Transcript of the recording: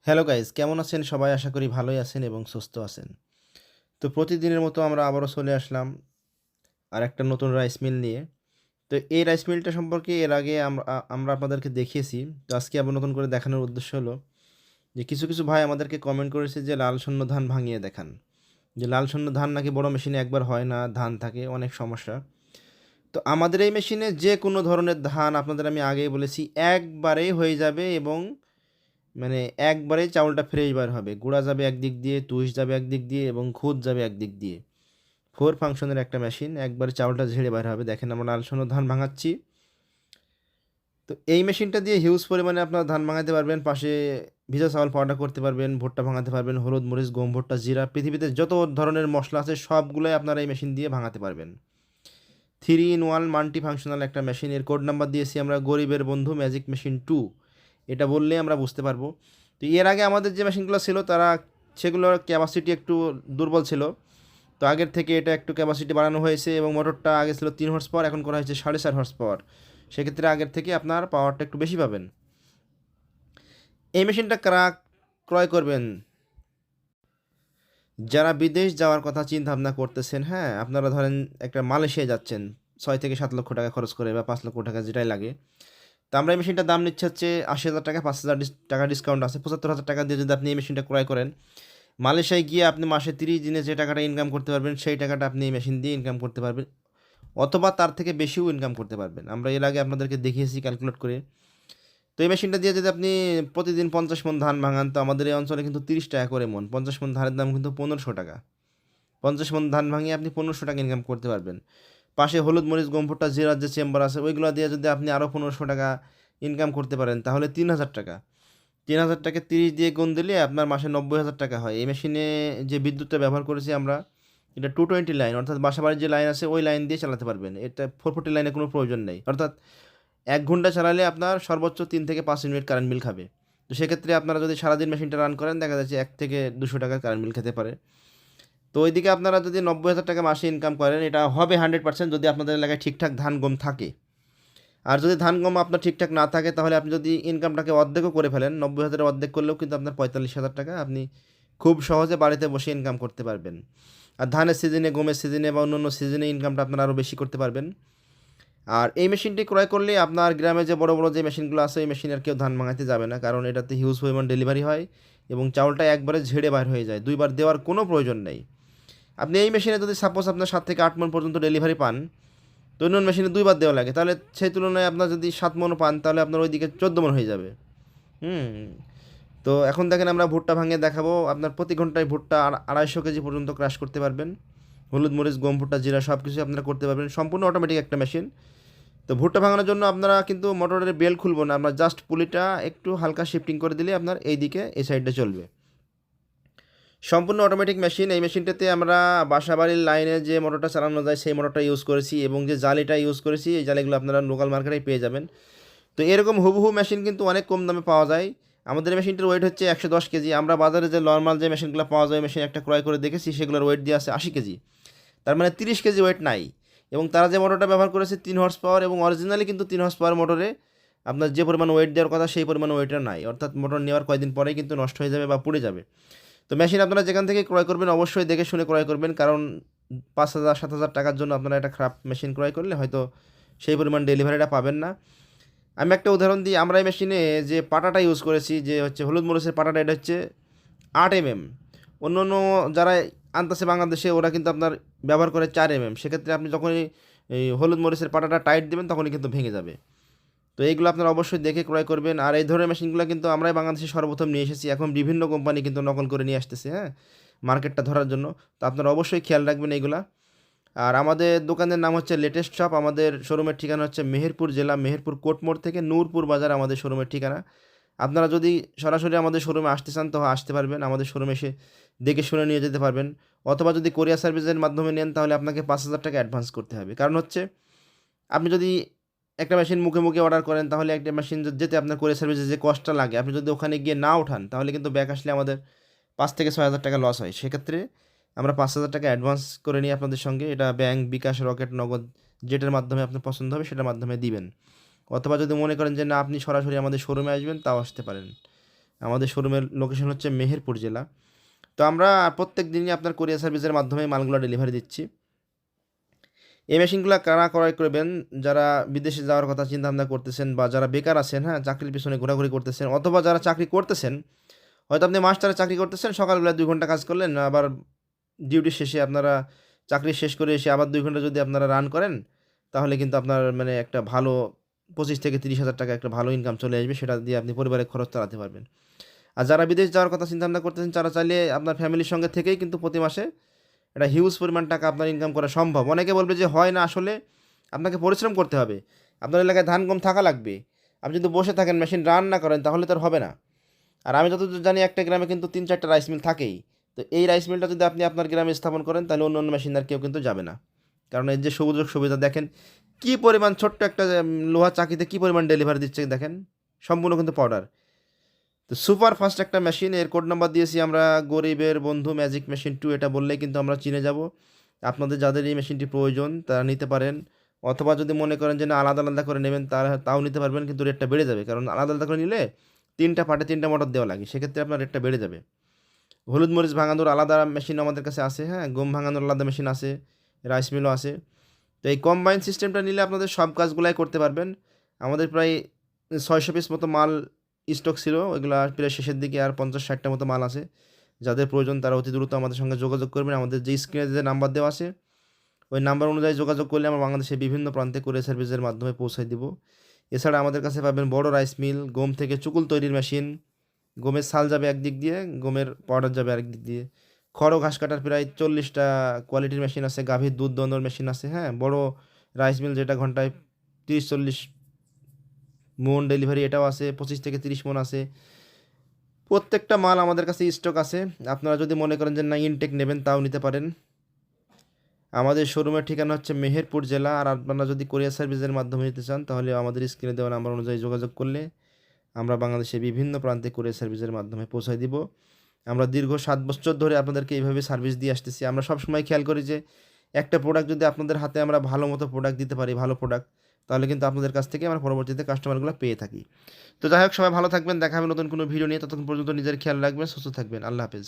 Hello guys, কেমন আছেন সবাই? আশা করি ভালোই আছেন এবং সুস্থ আছেন। তো প্রতিদিনের মতো আমরা আবারও চলে আসলাম আরেকটা নতুন রাইস মিল নিয়ে। তো এই রাইস মিলটা সম্পর্কে এর আগে আমরা আপনাদেরকে দেখিয়েছি। তো আজকে আবার নতুন করে দেখানোর উদ্দেশ্য হলো যে কিছু ভাই আমাদেরকে কমেন্ট করেছে যে লাল শূন্য ধান ভাঙিয়ে দেখান। যে লাল শূন্য ধান নাকি বড় মেশিনে একবার হয় না, ধান থাকে, অনেক সমস্যা। তো আমাদের এই মেশিনে যে কোনো ধরনের ধান আপনাদের আমি আগেই বলেছি একবারেই হয়ে যাবে এবং মানে একবারেই চাউলটা ফ্রেশ বার হবে। গুঁড়া যাবে একদিক দিয়ে, তুষ যাবে একদিক দিয়ে এবং খুদ যাবে একদিক দিয়ে। 4 ফাংশনের একটা মেশিন, একবারে চাউলটা ঝেড়ে বার হবে। দেখেন আমরা লাল সোনার ধান ভাঙাচ্ছি। তো এই মেশিনটা দিয়ে হিউজ পরিমাণে আপনারা ধান ভাঙাতে পারবেন। পাশে ভিজা চাউল পাউডার করতে পারবেন, ভুট্টা ভাঙাতে পারবেন, হলুদ, মরিচ, গম ভুট্টা, জিরা, পৃথিবীতে যত ধরনের মসলা আছে সবগুলোই আপনারা এই মেশিন দিয়ে ভাঙাতে পারবেন। 3 in 1 মাল্টি ফাংশনাল একটা মেশিন। এর কোড নাম্বার দিয়েছি আমরা গরিবের বন্ধু ম্যাজিক মেশিন 2। এটা বললেই আমরা বুঝতে পারবো। তো এর আগে আমাদের যে মেশিনগুলো ছিল সেগুলোর ক্যাপাসিটি একটু দুর্বল ছিল। তো আগের থেকে এটা একটু ক্যাপাসিটি বাড়ানো হয়েছে এবং মোটরটা আগে ছিল 3 হর্স পাওয়ার, এখন করা হয়েছে 4.5 হর্স পাওয়ার। সেক্ষেত্রে আগের থেকে আপনার পাওয়ারটা একটু বেশি পাবেন। এই মেশিনটা ক্রয় করবেন যারা বিদেশ যাওয়ার কথা চিন্তা ভাবনা করতেছেন। হ্যাঁ, আপনারা ধরেন একটা মালয়েশিয়ায় যাচ্ছেন 6 থেকে 7 লক্ষ টাকা খরচ করে বা 5 লক্ষ টাকা যেটাই লাগে। তো আমরা এই মেশিনটার দাম নিচ্ছে হচ্ছে 80,000 টাকা, 5,000 টাকা ডিসকাউন্ট আছে। 75,000 টাকা দিয়ে যদি আপনি এই মেশিনটা ক্রয় করেন, মালয়েশিয়ায় গিয়ে আপনি মাসে 30 দিনে যে টাকাটা ইনকাম করতে পারবেন সেই টাকাটা আপনি এই মেশিন দিয়ে ইনকাম করতে পারবেন, অথবা তার থেকে বেশিও ইনকাম করতে পারবেন। আমরা এর আগে আপনাদেরকে দেখিয়েছি ক্যালকুলেট করে। তো এই মেশিনটা দিয়ে যদি আপনি প্রতিদিন 50 মণ ধান ভাঙান, তো আমাদের এই অঞ্চলে কিন্তু 30 টাকা করে মণ। 50 মণ ধানের দাম কিন্তু 1500 টাকা। 50 মণ ধান ভাঙিয়ে আপনি 1500 টাকা ইনকাম করতে পারবেন। পাশে হলুদ, মরিচ, গম ভুট্টা, জিরার যে চেম্বার আছে ওইগুলো দিয়ে যদি আপনি আরও 1500 টাকা ইনকাম করতে পারেন, তাহলে 3000 টাকা। 3000 টাকা 30 দিয়ে গুণ দিলে আপনার মাসে 90,000 টাকা হয়। এই মেশিনে যে বিদ্যুৎটা ব্যবহার করেছি আমরা, এটা 220 লাইন, অর্থাৎ বাসাবাড়ির যে লাইন আছে ওই লাইন দিয়ে চালাতে পারবেন। এটা 440 লাইনের কোনো প্রয়োজন নেই। অর্থাৎ 1 ঘন্টা চালালে আপনার সর্বোচ্চ 3 থেকে 5 ইউনিট কারেন্ট বিল খাবে। তো সেক্ষেত্রে আপনারা যদি সারাদিন মেশিনটা রান করেন, দেখা যাচ্ছে 1 থেকে 200 টাকা কারেন্ট বিল খেতে পারে। তো ওইদিকে আপনারা যদি 90,000 টাকা মাসে ইনকাম করেন, এটা হবে 100% যদি আপনাদের এলাকায় ঠিকঠাক ধান গম থাকে। আর যদি ধান গম আপনার ঠিকঠাক না থাকে, তাহলে আপনি যদি ইনকামটাকে অর্ধেকও করে ফেলেন, 90,000-এর অর্ধেক করলেও কিন্তু আপনার 45,000 টাকা আপনি খুব সহজে বাড়িতে বসে ইনকাম করতে পারবেন। আর ধানের সিজনে, গমের সিজনে বা অন্য সিজনে ইনকামটা আপনারা আরও বেশি করতে পারবেন। আর এই মেশিনটি ক্রয় করলে আপনার গ্রামে যে বড় বড় যে মেশিনগুলো আছে ওই মেশিনের কেউ ধান ভাঙাতে যাবে না, কারণ এটাতে হিউজ পরিমাণ ডেলিভারি হয় এবং চাউলটা একবারে ঝেড়ে বার হয়ে যায়। 2বার দেওয়ার কোনো প্রয়োজন নেই। আপনি এই মেশিনে যদি সাপোজ আপনার 7 থেকে 8 মণ পর্যন্ত ডেলিভারি পান, তো অন্য মেশিনে 2বার দেওয়া লাগে, তাহলে সেই তুলনায় আপনার যদি 7 মণ পান, তাহলে আপনার ওইদিকে 14 মণ হয়ে যাবে। হুম। তো এখন দেখেন আমরা ভুট্টা ভাঙিয়ে দেখাবো। আপনার প্রতি ঘন্টায় ভুট্টা 250 কেজি পর্যন্ত ক্রাশ করতে পারবেন। হলুদ, মরিচ, গম ভুট্টা, জিরা সব কিছু আপনারা করতে পারবেন। সম্পূর্ণ অটোমেটিক একটা মেশিন। তো ভুট্টা ভাঙানোর জন্য আপনারা কিন্তু মোটরের বেল খুলবো না, আমরা জাস্ট পুলিটা একটু হালকা শিফটিং করে দিলে আপনার এই দিকে এই সাইডে চলবে। সম্পূর্ণ অটোমেটিক মেশিন। এই মেশিনটাতে আমরা বাসাবাড়ির লাইনে যে মোটরটা চালানো যায় সেই মোটরটা ইউজ করেছি এবং যে জালিটা ইউজ করেছি এই জালিগুলো আপনারা লোকাল মার্কেটেই পেয়ে যাবেন। তো এরকম হুবহু মেশিন কিন্তু অনেক কম দামে পাওয়া যায়। আমাদের মেশিনটার ওয়েট হচ্ছে 110 কেজি। আমরা বাজারে যে নর্মাল যে মেশিনগুলো পাওয়া যায় মেশিন একটা ক্রয় করে দেখেছি, সেগুলোর ওয়েট দিয়ে আছে 80 কেজি। তার মানে 30 কেজি ওয়েট নাই। এবং তারা যে মোটরটা ব্যবহার করেছে 3 হর্স পাওয়ার, এবং অরিজিনালি কিন্তু 3 হর্স পাওয়ার মোটরে আপনার যে পরিমাণ ওয়েট দেওয়ার কথা সেই পরিমাণ ওয়েটটা নাই, অর্থাৎ মোটর নেওয়ার কয়েকদিন পরেই কিন্তু নষ্ট হয়ে যাবে বা পুড়ে যাবে। তো মেশিন আপনারা যেখান থেকে ক্রয় করবেন অবশ্যই দেখে শুনে ক্রয় করবেন, কারণ 5,000-7,000 টাকার জন্য আপনারা একটা খারাপ মেশিন ক্রয় করলে হয়তো সেই পরিমাণ ডেলিভারিটা পাবেন না। আমি একটা উদাহরণ দিই। আমরা এই মেশিনে যে পাটাটা ইউজ করেছি, যে হচ্ছে হলুদ মরিচের পাটাটা, এটা হচ্ছে 8 mm। অন্য অন্য যারা আনতেছে বাংলাদেশে ওরা কিন্তু আপনার ব্যবহার করে 4 mm। সেক্ষেত্রে আপনি যখনই এই হলুদ মরিচের পাটাটা টাইট দেবেন তখনই কিন্তু ভেঙে যাবে। তো এইগুলো আপনারা অবশ্যই দেখে ক্রয় করবেন। আর এই ধরনের মেশিনগুলো কিন্তু আমরাই বাংলাদেশে সর্বপ্রথম নিয়ে এসেছি। এখন বিভিন্ন কোম্পানি কিন্তু নকল করে নিয়ে আসতেছে, হ্যাঁ, মার্কেটটা ধরার জন্য। তো আপনারা অবশ্যই খেয়াল রাখবেন এইগুলা। আর আমাদের দোকানের নাম হচ্ছে লেটেস্ট শপ। আমাদের শোরুমের ঠিকানা হচ্ছে মেহেরপুর জেলা, মেহেরপুর কোটমোড় থেকে নূরপুর বাজার আমাদের শোরুমের ঠিকানা। আপনারা যদি সরাসরি আমাদের শোরুমে আসতে চান তো আসতে পারবেন, আমাদের শোরুমে এসে দেখে শুনে নিয়ে যেতে পারবেন। অথবা যদি কোরিয়ার সার্ভিসের মাধ্যমে নেন তাহলে আপনাকে 5,000 টাকা অ্যাডভান্স করতে হবে। কারণ হচ্ছে আপনি যদি একটা মেশিন মুখে মুখে অর্ডার করেন, তাহলে একটা মেশিন যেতে আপনার কোরিয়ার সার্ভিসে যে কস্টটা লাগে, আপনি যদি ওখানে গিয়ে না ওঠান তাহলে কিন্তু ব্যাক আসলে আমাদের 5 থেকে 6 হাজার টাকা লস হয়। সেক্ষেত্রে আমরা 5,000 টাকা অ্যাডভান্স করে নিই আপনাদের সঙ্গে। এটা ব্যাংক, বিকাশ, রকেট, নগদ যেটার মাধ্যমে আপনার পছন্দ হবে সেটার মাধ্যমে দিবেন। অথবা যদি মনে করেন যে না আপনি সরাসরি আমাদের শোরুমে আসবেন, তাও আসতে পারেন। আমাদের শোরুমের লোকেশন হচ্ছে মেহেরপুর জেলা। তো আমরা প্রত্যেক দিনই আপনার কোরিয়ার সার্ভিসের মাধ্যমে মালগুলো ডেলিভারি দিচ্ছি। এই মেশিনগুলো কারা ক্রয় করবেন? যারা বিদেশে যাওয়ার কথা চিন্তাভাবনা করতেছেন বা যারা বেকার আছেন, হ্যাঁ? চাকরির পিছনে ঘোরাঘুরি করতেছেন অথবা যারা চাকরি করতেছেন, হয়তো আপনি মাস্টারে চাকরি করতেছেন, সকালবেলা ২ ঘন্টা কাজ করলেন, আবার ডিউটি শেষে আপনারা চাকরি শেষ করে এসে আবার ২ ঘন্টা যদি আপনারা রান করেন, তাহলে কিন্তু আপনার মানে একটা ভালো ২৫ থেকে ৩০,০০০ টাকা একটা ভালো ইনকাম চলে আসবে। সেটা দিয়ে আপনি পরিবারের খরচ চালাতে পারবেন। আর যারা বিদেশ যাওয়ার কথা চিন্তাভাবনা করতেছেন, তারা চাইলে আপনার ফ্যামিলির সঙ্গে থেকেই কিন্তু প্রতি মাসে একটা হিউজ পরিমাণ টাকা আপনার ইনকাম করা সম্ভব। অনেকে বলবে যে হয় না, আসলে আপনাকে পরিশ্রম করতে হবে। আপনার এলাকায় ধান গম থাকা লাগবে। আপনি যদি বসে থাকেন মেশিন রান না করেন তাহলে তো আর হবে না। আর আমি যতদূর জানি একটা গ্রামে কিন্তু ৩-৪টা রাইস মিল থাকেই। তো এই রাইস মিলটা যদি আপনি আপনার গ্রামে স্থাপন করেন তাহলে অন্য মেশিন আর কেউ কিন্তু যাবে না। কারণ এর যে সুযোগ সুবিধা দেখেন, কী পরিমাণ ছোট্ট একটা লোহার চাকিতে কী পরিমাণ ডেলিভারি দিচ্ছে দেখেন। সম্পূর্ণ কিন্তু পাউডার। তো সুপার ফাস্ট একটা মেশিন, এর কোড নাম্বার দিয়েছি আমরা গরিবের বন্ধু ম্যাজিক মেশিন 2, এটা বললেই কিন্তু আমরা চিনে যাব। আপনাদের যাদের এই মেশিনটি প্রয়োজন তারা নিতে পারেন, অথবা যদি মনে করেন যে না আলাদা আলাদা করে নেবেন তাও নিতে পারবেন, কিন্তু রেটটা বেড়ে যাবে। কারণ আলাদা আলাদা করে নিলে 3টা পার্টে 3টা মোটর দেওয়া লাগে, সেক্ষেত্রে আপনার রেটটা বেড়ে যাবে। হলুদ মরিচ ভাঙানোর আলাদা মেশিন আমাদের কাছে আছে, হ্যাঁ, গম ভাঙানোর আলাদা মেশিন আছে, রাইস মিলও আছে। তো এই কম্বাইন সিস্টেমটা নিলে আপনাদের সব কাজগুলাই করতে পারবেন। আমাদের প্রায় 600 পিস মতো মাল স্টক ছিল, ওইগুলা প্রায় শেষের দিকে আর 50-60টা মতো মাল আছে। যাদের প্রয়োজন তারা অতি দ্রুত আমাদের সঙ্গে যোগাযোগ করবেন। আমাদের যে স্ক্রিনে যে নাম্বার দেওয়া আছে ওই নাম্বার অনুযায়ী যোগাযোগ করলে আমরা বাংলাদেশের বিভিন্ন প্রান্তে কুরিয়ার সার্ভিসের মাধ্যমে পৌঁছায় দিব। এছাড়া আমাদের কাছে পাবেন বড় রাইস মিল, গম থেকে চুকুল তৈরির মেশিন, গমের ছাল যাবে একদিক দিয়ে, গমের পাউডার যাবে আরেক দিক দিয়ে। খড় ও ঘাস কাটার প্রায় 40টা কোয়ালিটির মেশিন আছে, গাভীর দুধ দোয়ানোর মেশিন আছে, হ্যাঁ, বড় রাইস মিল যেটা ঘন্টায় 30-40 মন ডেলিভারি, এটাও আছে, 25 থেকে 30 মন আছে। প্রত্যেকটা মাল আমাদের কাছে স্টক আছে। আপনারা যদি মনে করেন যে না ইনটেক নেবেন তাও নিতে পারেন। আমাদের শোরুমের ঠিকানা হচ্ছে মেহেরপুর জেলা। আর আপনারা যদি কোরিয়ার সার্ভিসের মাধ্যমে নিতে চান তাহলে আমাদের স্ক্রিনে দেওয়া নাম্বার অনুযায়ী যোগাযোগ করলে আমরা বাংলাদেশের বিভিন্ন প্রান্তে কুরিয়ার সার্ভিসের মাধ্যমে পৌঁছায় দিব। আমরা দীর্ঘ 7 বছর ধরে আপনাদেরকে এইভাবে সার্ভিস দিয়ে আসতেছি। আমরা সবসময় খেয়াল করি যে একটা প্রোডাক্ট যদি আপনাদের হাতে আমরা ভালো মতো প্রোডাক্ট দিতে পারি, ভালো প্রোডাক্ট, তাহলে কিন্তু আপনাদের কাছ থেকে আমরা পরবর্তীতে কাস্টমারগুলো পেয়ে থাকি। তো যাই হোক, সবাই ভালো থাকবেন, দেখা হবে নতুন কোনো ভিডিও নিয়ে। ততক্ষণ পর্যন্ত নিজের খেয়াল রাখবেন, সুস্থ থাকবেন। আল্লাহ হাফেজ।